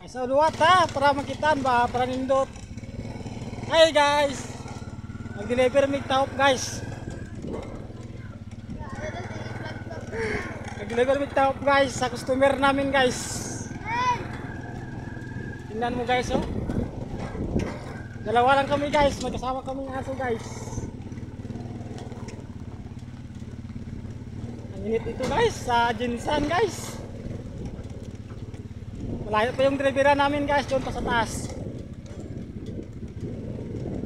Sa luwat ha, para makitaan ba, para nindot. Hi guys, mag-deliver mig taop guys. Mag-deliver mig taop guys sa customer namin guys. Tingnan mo guys oh. Dalawa lang kami guys, magkasama kaming aso guys. Ang init ito guys, sa Jinsan guys. Malayo pa yung drivera namin guys, doon pa sa taas.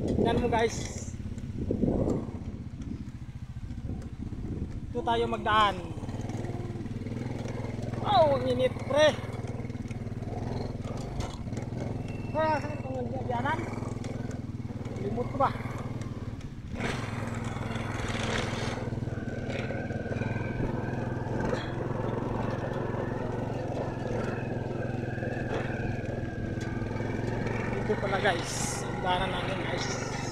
Tingnan mo guys. Ito tayo magdaan. Oh, ang init pre. Saan itong nagdiyanan? Limot ko ba? Ito pala guys, ang daanan namin guys,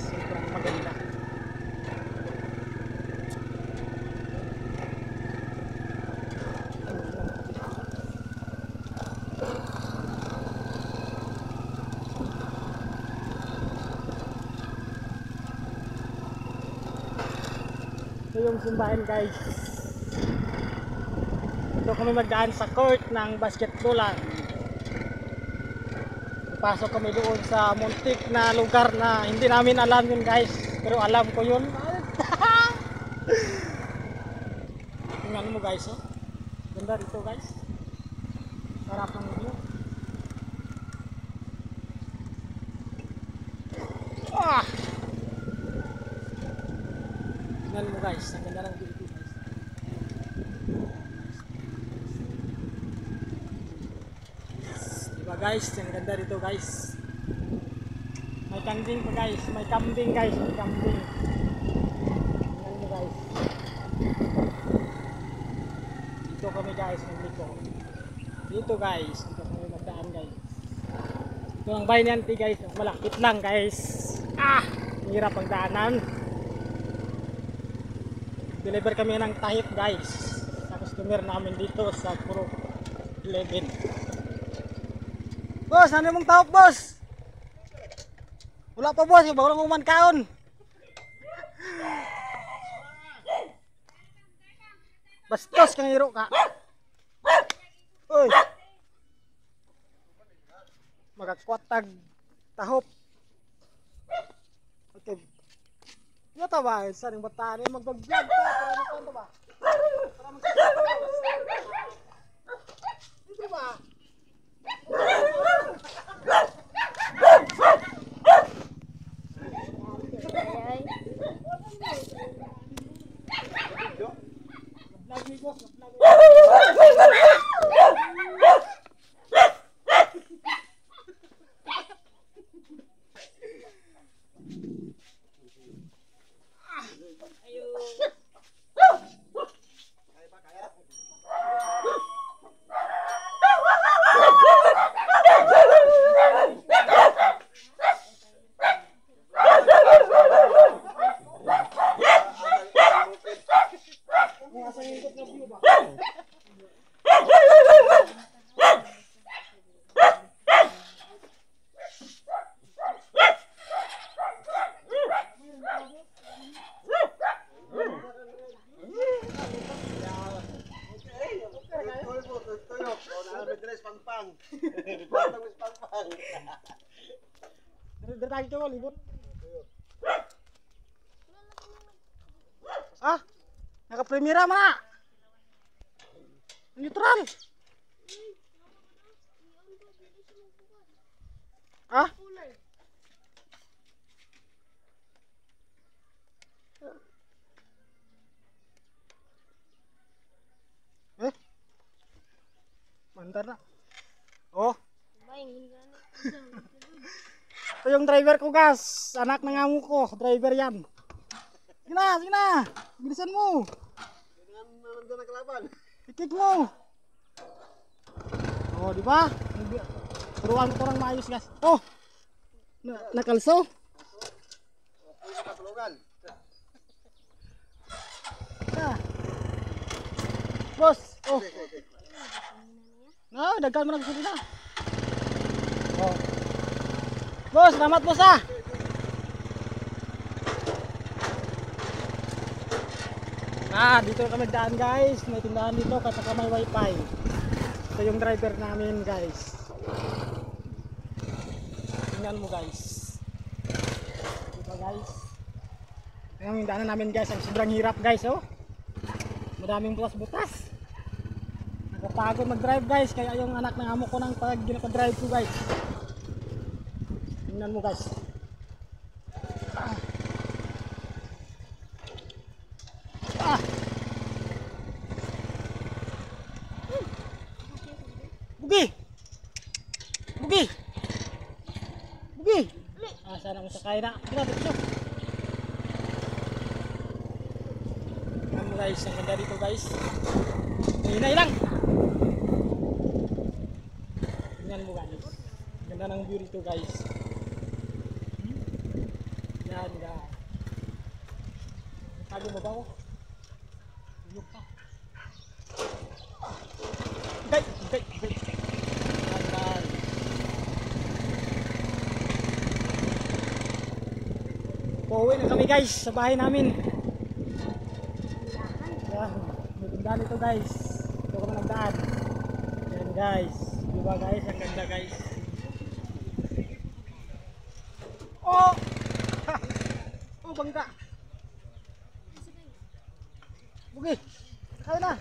sobrang maganda. Ito yung simbahan guys. Ito kami magdaan sa court ng basketballan. Pasok kami doon sa muntik na lugar na hindi namin alam yun guys, pero alam ko yun. Tingnan mo guys oh. Ganda dito guys. Sarap ng view. Ah! Tingnan mo guys, ang ganda ng view dito guys. Guys, ang ganda dito guys. May kambing pa guys, may kambing guys, may kambing. Tingnan mo guys. Dito kami guys, nagliko. Dito guys, dito kami magdaan guys. Ito ang bayan yan guys, malapit lang guys. Ah, hirap ang daanan. Deliver kami ng tahip guys sa customer namin dito sa Puro 11. Boss, ano mong tawag boss? Wala pa boss, bago lang kuman kaon. Bastos kang iro ka. Uy. Magakwatag tahop. Okay. Yo ta ba, sa ning bata ni mag-vlog ta para mo ba? Para mag-vlog. Dito ba? Dari coba libur. Ah, naka Primera mana? Neutral. Ah? Mandar na. Oh. Ito yung driver ko gas, anak ng amo ko, driver yan. Sige na, bilisan mo. Nandiyan na kalaban. Ikik mo. Oh, di ba? Turuan ko orang maayos gas. Oh, nakalso. Bos, oh. Nah, dagan mo na gusto na. Oh. Boss, salamat boss ah. Dito na kami daan guys. May tindahan dito kapag may wifi. Ito yung driver namin guys. Tingnan mo guys. Dito guys. Tingnan mo yung daanan namin guys. Ang sobrang hirap guys oh. Madaming butas-butas. Nakapagod mag-drive guys. Kaya yung anak ng amo ko nang pag ginapa-drive ko guys. Tingnan mo guys. Bugi! Bugi! Bugi! Sana mo sakay na. Dito, dito. Tingnan mo guys. Ang ganda dito guys. Hinay lang. Tingnan mo guys. Ganda ng view dito guys. Yan guys. Tago mo ba ako? Tulog pa. Gay! Gay! Gay! Yan guys. Pauwi na kami guys sa bahay namin. Yan. May tindahan ito guys. Ito kami nagdaan. Yan guys. Diba guys? Ang ganda guys. Oh! Ha! Oh bangka! Bugi! Kaya na!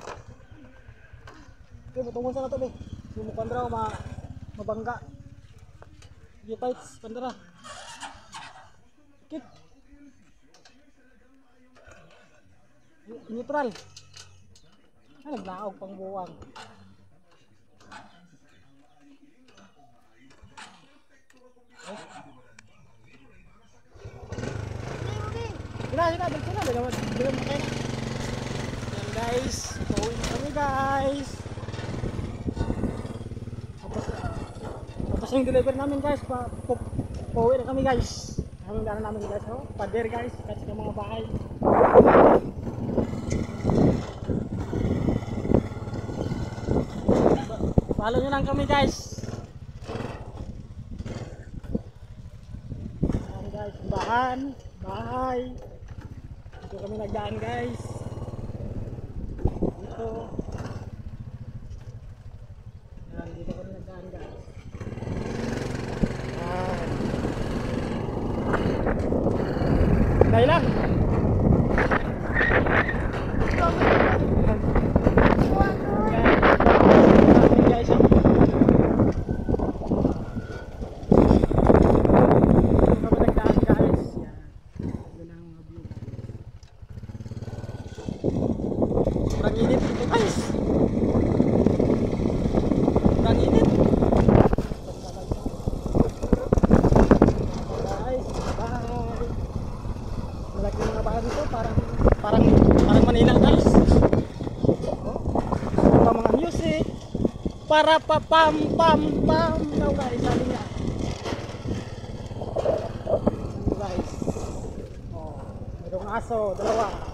Okay, matungon sa na ito be. Sumukan raw mabangga. Sige fights, pandara. Kit! Neutral! Ay, naglaog pang buwang. Sina, dito na, bilang makaya na. Yan guys, pauwi na kami guys. Tapos yung deliver namin guys, pauwi na kami guys. Ang daan namin guys, oh, pader guys, kasi ng mga bahay. Follow nyo lang kami guys. Yan guys, bahay. Dito kami nagdaan guys. Dito. Yan, dito kami nagdaan guys. Yan. Dahil lang. Sobrang init dito guys. Sobrang init. Guys, bye. Malaki mga bahay dito, parang Manila guys. Oh, mga music. Para pa pam pam pam daw guys, sabi niya. Guys. Oh, mayroong aso, dalawa.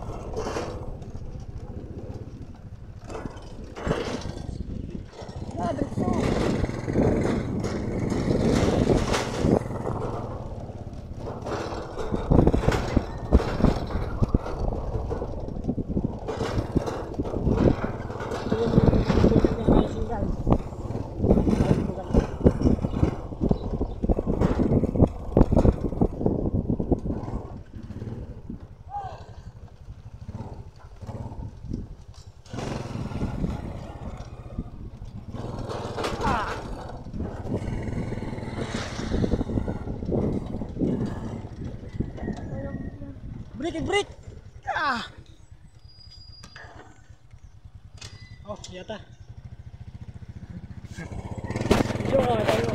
Break! Ah! Oh, yata. Yo, tayo.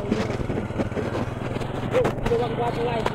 Yo, gawang guwapo guys.